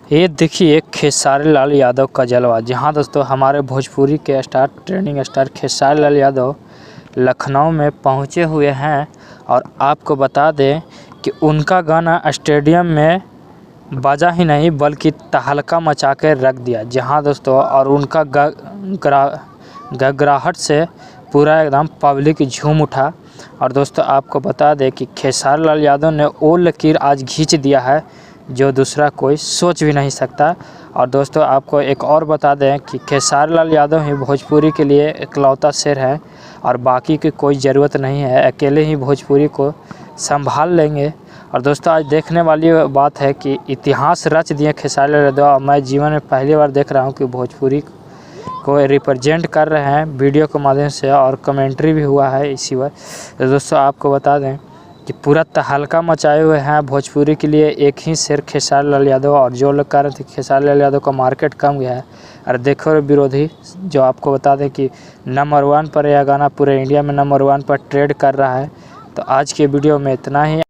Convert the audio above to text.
ये देखिए खेसारी लाल यादव का जलवा। जहां दोस्तों हमारे भोजपुरी के star trending star Khesari Lal Yadav Lucknow में पहुंचे हुए हैं और आपको बता दें कि उनका गाना स्टेडियम में बजा ही नहीं बल्कि तहलका मचा के रख दिया। जहां दोस्तों और उनका गगराहट से पूरा एकदम पब्लिक झूम उठा। और दोस्तों आपको बता दें कि खेसारी लाल यादव ने वो लकीर आज खींच दिया है जो दूसरा कोई सोच भी नहीं सकता। और दोस्तों आपको एक और बता दें कि खेसारी लाल यादव ही भोजपुरी के लिए इकलौता शेर है और बाकी की कोई ज़रूरत नहीं है, अकेले ही भोजपुरी को संभाल लेंगे। और दोस्तों आज देखने वाली बात है कि इतिहास रच दिए खेसारी लाल यादव। मैं जीवन में पहली बार देख रहा हूँ कि भोजपुरी को रिप्रेजेंट कर रहे हैं वीडियो के माध्यम से और कमेंट्री भी हुआ है इसी बार। तो दोस्तों आपको बता दें कि पूरा तहलका मचाए हुए हैं भोजपुरी के लिए एक ही शेर खेसारी लाल यादव। और जो लोग कह रहे थे खेसारी लाल यादव का मार्केट कम गया है, और देखो विरोधी जो आपको बता दें कि नंबर 1 पर यह गाना पूरे इंडिया में नंबर 1 पर ट्रेड कर रहा है। तो आज के वीडियो में इतना ही।